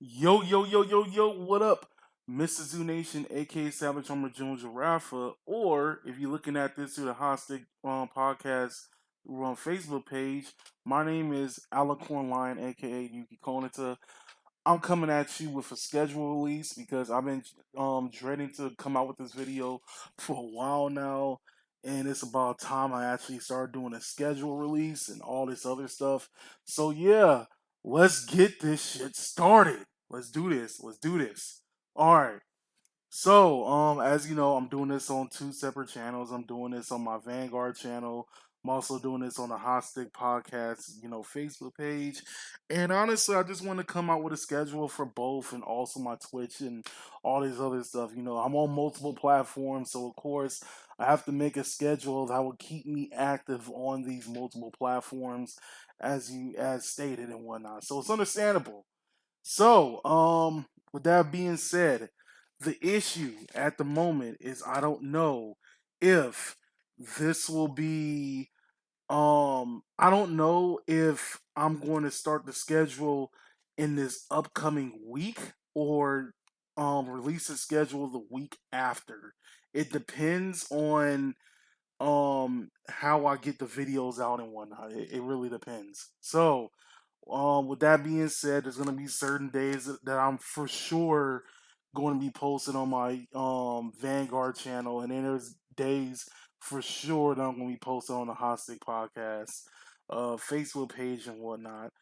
Yo, yo, yo, yo, yo, what up? Mr. Zoo Nation, aka Savage Homer Jones Jarafa, or if you're looking at this through the Hostic podcast Facebook page, my name is Alicorn Lion, aka Yuki Konita. I'm coming at you with a schedule release because I've been dreading to come out with this video for a while now, and it's about time I actually started doing a schedule release and all this other stuff. So yeah, let's get this shit started. Let's do this. Let's do this. All right. So, as you know, I'm doing this on two separate channels. I'm doing this on my Vanguard channel. I'm also doing this on the Hot Stick Podcast, Facebook page. And honestly, I just want to come out with a schedule for both and also my Twitch and all this other stuff. I'm on multiple platforms, so of course I have to make a schedule that will keep me active on these multiple platforms as stated and whatnot. So it's understandable. So, with that being said, the issue at the moment is I don't know if this will be I don't know if I'm going to start the schedule in this upcoming week or release the schedule the week after. It depends on how I get the videos out and whatnot. It really depends. So with that being said, there's gonna be certain days that I'm for sure going to be posting on my Vanguard channel, and then there's days for sure that I'm gonna be posting on the Hot Stick Podcast, Facebook page and whatnot.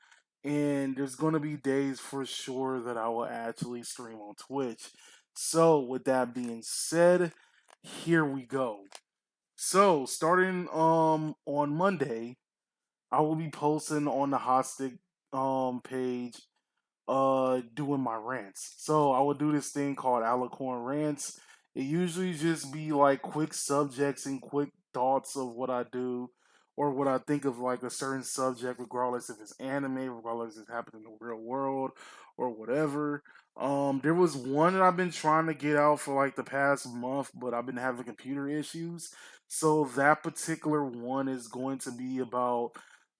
And there's gonna be days for sure that I will actually stream on Twitch. So with that being said, here we go. So starting on Monday, I will be posting on the Hot Stick page doing my rants. So I would do this thing called Alicorn Rants. It usually just be like quick subjects and quick thoughts of what I do or what I think of like a certain subject, regardless if it's anime, regardless if it's happening in the real world or whatever. There was one that I've been trying to get out for like the past month, but I've been having computer issues. So that particular one is going to be about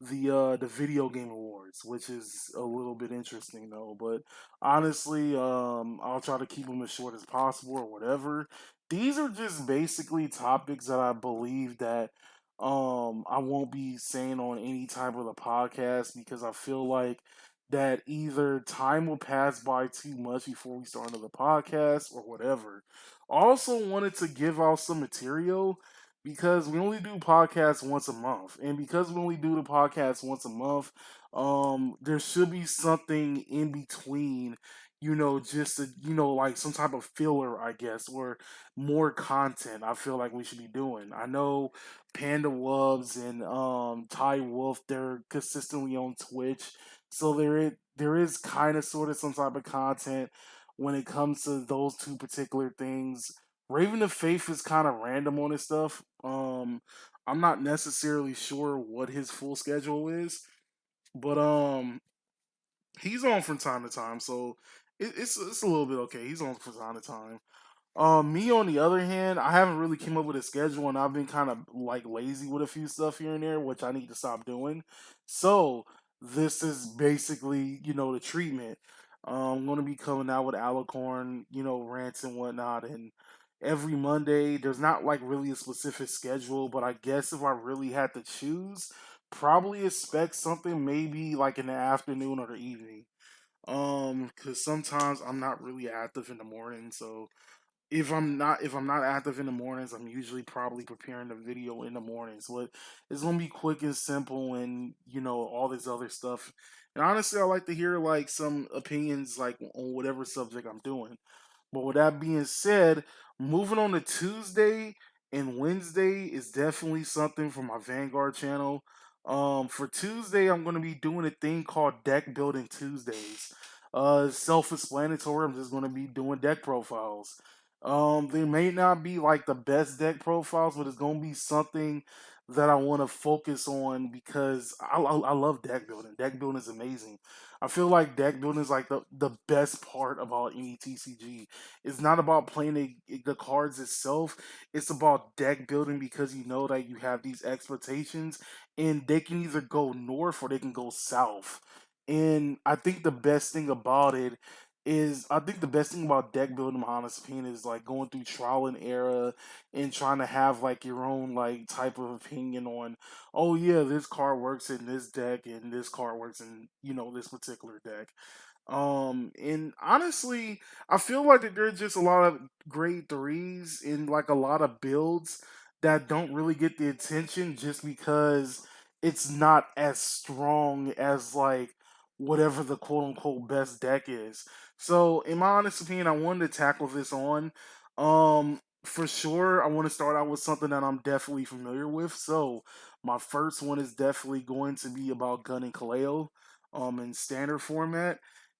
the video game awards, which is a little bit interesting though. But honestly, I'll try to keep them as short as possible or whatever. These are just basically topics that I believe that I won't be saying on any type of the podcast because I feel like that either time will pass by too much before we start another podcast or whatever. I also wanted to give out some material because we only do podcasts once a month, and because we only do the podcast once a month, there should be something in between, just like some type of filler, I guess, or more content. I feel like we should be doing. I know Panda Loves and Ty Wolf, they're consistently on Twitch, so there is kind of sort of some type of content when it comes to those two particular things. Raven of Faith is kind of random on his stuff. I'm not necessarily sure what his full schedule is, but he's on from time to time, so it's a little bit okay. He's on from time to time. Me on the other hand, I haven't really came up with a schedule, and I've been kind of like lazy with a few stuff here and there, which I need to stop doing. So this is basically, the treatment. I'm gonna be coming out with Alicorn, rants and whatnot, and every Monday. There's not like really a specific schedule, but I guess if I really had to choose, probably expect something maybe like in the afternoon or the evening. Because sometimes I'm not really active in the morning, so if I'm not active in the mornings, I'm usually probably preparing the video in the mornings. So it's gonna be quick and simple, and all this other stuff. And honestly, I like to hear like some opinions like on whatever subject I'm doing. But with that being said, moving on to Tuesday and Wednesday is definitely something for my Vanguard channel. For Tuesday, I'm going to be doing a thing called Deck Building Tuesdays. Self-explanatory. I'm just going to be doing deck profiles. They may not be like the best deck profiles, but it's going to be something that I want to focus on because I love deck building. Deck building is amazing. I feel like deck building is like the best part about any TCG. It's not about playing the cards itself. It's about deck building because you know that you have these expectations and they can either go north or they can go south. And I think the best thing about it is I think the best thing about deck building, in my honest opinion, is like going through trial and error and trying to have like your own like type of opinion on, oh yeah, this card works in this deck and this card works in this particular deck. And honestly, I feel like that there's just a lot of grade threes in like a lot of builds that don't really get the attention just because it's not as strong as like whatever the quote unquote best deck is. So, in my honest opinion, I wanted to tackle this on. For sure, I want to start out with something that I'm definitely familiar with. So, my first one is definitely going to be about Gun and Kaleo, in standard format,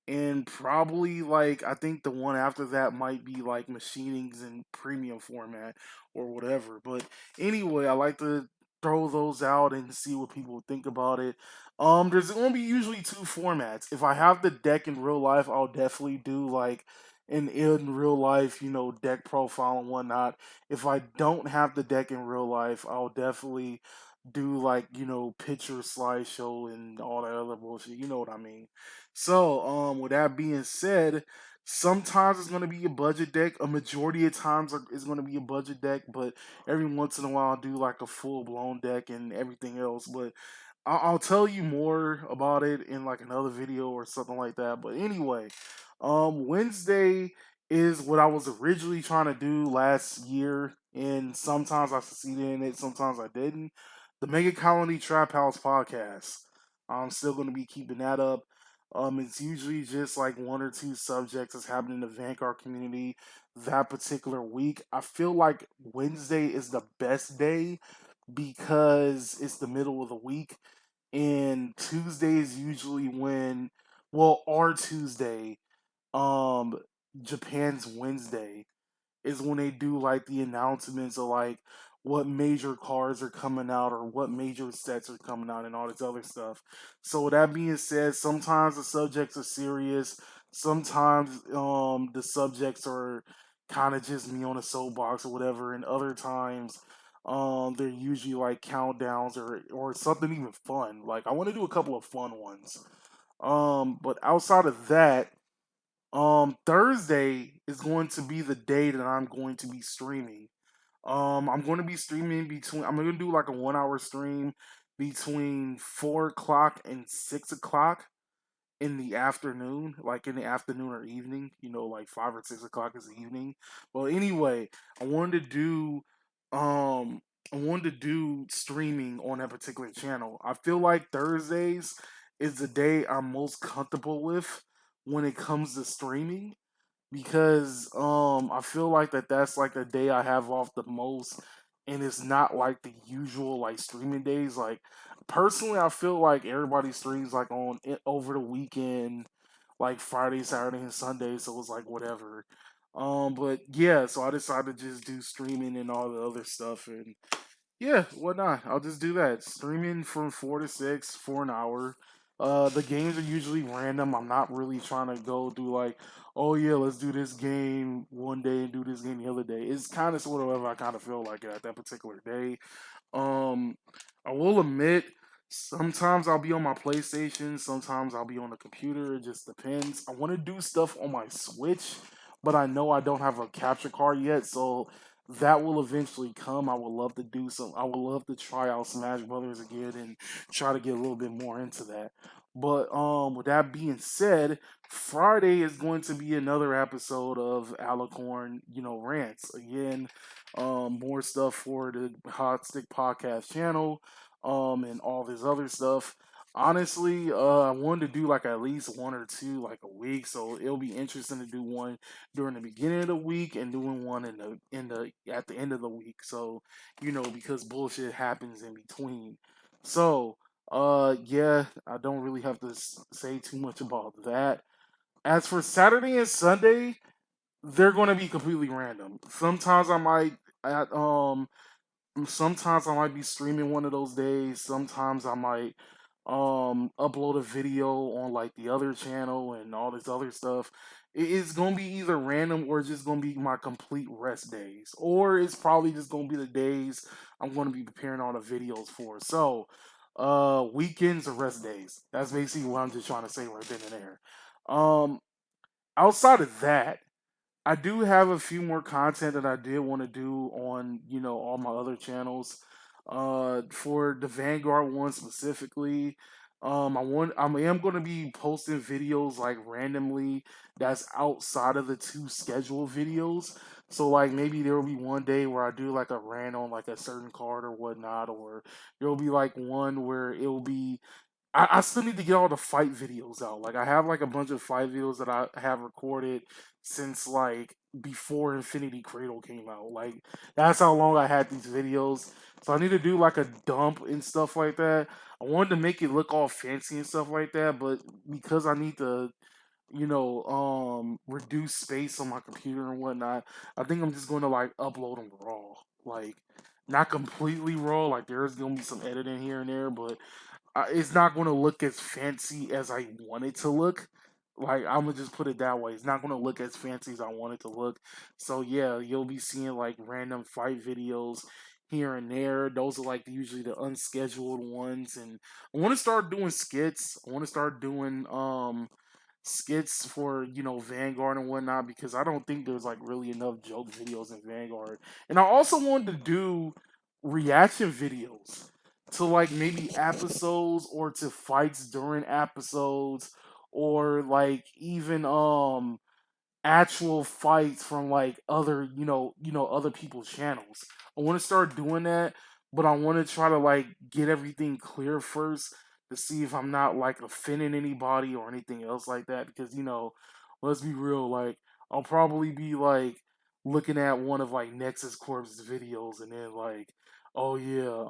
and probably like I think the one after that might be like machinings in premium format or whatever. But anyway, I like to throw those out and see what people think about it. There's gonna be usually two formats. If I have the deck in real life, I'll definitely do like an in real life, deck profile and whatnot. If I don't have the deck in real life, I'll definitely do like, picture slideshow and all that other bullshit. You know what I mean? So, with that being said, sometimes it's going to be a budget deck. A majority of times it's going to be a budget deck, but every once in a while I'll do like a full blown deck and everything else. But I'll tell you more about it in like another video or something like that. But anyway, Wednesday is what I was originally trying to do last year, and sometimes I succeeded in it, sometimes I didn't. The Mega Colony Trap House podcast. I'm still going to be keeping that up. It's usually just like one or two subjects that's happening in the Vanguard community that particular week. I feel like Wednesday is the best day because it's the middle of the week, and Tuesday is usually when, well, our Tuesday, um, Japan's Wednesday is when they do like the announcements of like what major cars are coming out or what major sets are coming out and all this other stuff. So with that being said, sometimes the subjects are serious, sometimes the subjects are kind of just me on a soapbox or whatever, and other times they're usually like countdowns or something even fun. Like I want to do a couple of fun ones. But outside of that, Thursday is going to be the day that I'm going to be streaming. I'm going to be streaming between. I'm going to do like a 1 hour stream between 4 o'clock and 6 o'clock in the afternoon, like in the afternoon or evening. Like 5 or 6 o'clock is the evening. Well, anyway, I wanted to do. I wanted to do streaming on that particular channel. I feel like Thursdays is the day I'm most comfortable with when it comes to streaming because I feel like that's like the day I have off the most, and it's not like the usual like streaming days. Like personally, I feel like everybody streams like on over the weekend, like Friday, Saturday, and Sunday, so it's like whatever. But yeah, so I decided to just do streaming and all the other stuff, and yeah, why not? I'll just do that. Streaming from 4 to 6 for an hour. The games are usually random. I'm not really trying to go through like, oh yeah, let's do this game one day and do this game the other day. It's kind of sort of whatever I kind of feel like at that particular day. Um, I will admit, sometimes I'll be on my PlayStation, sometimes I'll be on the computer. It just depends. I want to do stuff on my Switch, but I know I don't have a capture card yet, so that will eventually come. I would love to do some. I would love to try out Smash Brothers again and try to get a little bit more into that. But with that being said, Friday is going to be another episode of Alicorn, rants again. More stuff for the Hot Stick Podcast channel, and all this other stuff. Honestly, I wanted to do like at least one or two like a week, so it'll be interesting to do one during the beginning of the week and doing one in the at the end of the week. So, because bullshit happens in between. So, yeah, I don't really have to say too much about that. As for Saturday and Sunday, they're going to be completely random. At, um sometimes I might be streaming one of those days. Sometimes I might upload a video on like the other channel and all this other stuff. It's gonna be either random or just gonna be my complete rest days. Or it's probably just gonna be the days I'm gonna be preparing all the videos for. So weekends or rest days. That's basically what I'm just trying to say right then and there. Um outside of that, I do have a few more content that I did want to do on, all my other channels. For the Vanguard one specifically, I am going to be posting videos like randomly that's outside of the two scheduled videos. So like maybe there will be one day where I do like a rant on like a certain card or whatnot, or there will be like one where it will be I still need to get all the fight videos out. Like I have like a bunch of fight videos that I have recorded since like before Infinity Cradle came out. Like that's how long I had these videos. So I need to do like a dump and stuff like that. I wanted to make it look all fancy and stuff like that, but because I need to, reduce space on my computer and whatnot, I think I'm just going to like upload them raw. Like not completely raw. Like there's gonna be some editing here and there, but it's not going to look as fancy as I want it to look. Like I'm gonna just put it that way. It's not going to look as fancy as I want it to look. So yeah, you'll be seeing like random fight videos here and there. Those are like usually the unscheduled ones, and I want to start doing skits. I want to start doing skits for Vanguard and whatnot because I don't think there's like really enough joke videos in Vanguard. And I also wanted to do reaction videos to like maybe episodes or to fights during episodes or like even actual fights from like other other people's channels. I want to start doing that, but I want to try to like get everything clear first to see if I'm not like offending anybody or anything else like that because let's be real, like I'll probably be like looking at one of like Nexus Corp's videos and then like, oh yeah,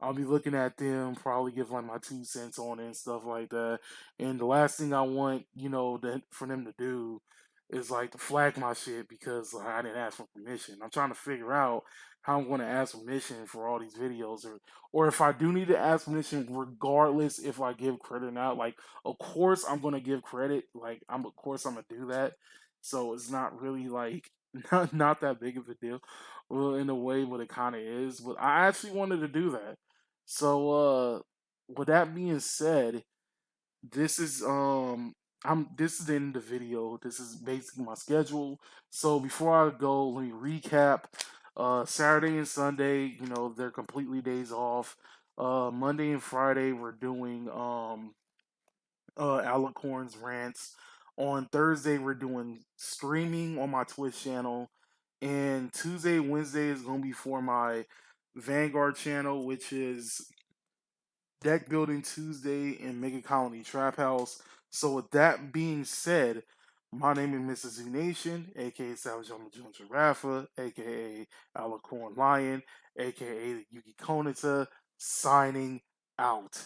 I'll be looking at them, probably give like my 2 cents on it and stuff like that. And the last thing I want, for them to do is like to flag my shit because like, I didn't ask for permission. I'm trying to figure out how I'm going to ask permission for all these videos, or if I do need to ask permission, regardless if I give credit or not. Like, of course I'm going to give credit. Like, of course I'm gonna do that. So it's not really like not that big of a deal, well, in a way, but it kind of is. But I actually wanted to do that. So, with that being said, this is this is the end of the video. This is basically my schedule. So before I go, let me recap. Saturday and Sunday, they're completely days off. Monday and Friday we're doing Alicorn's rants. On Thursday we're doing streaming on my Twitch channel. And Tuesday, Wednesday is gonna be for my Vanguard channel, which is Deck Building Tuesday in Mega Colony Trap House. So with that being said, my name is Mr. Z Nation, aka Savage Armor June Giraffa, aka Alicorn Lion, aka Yuki Konita, signing out.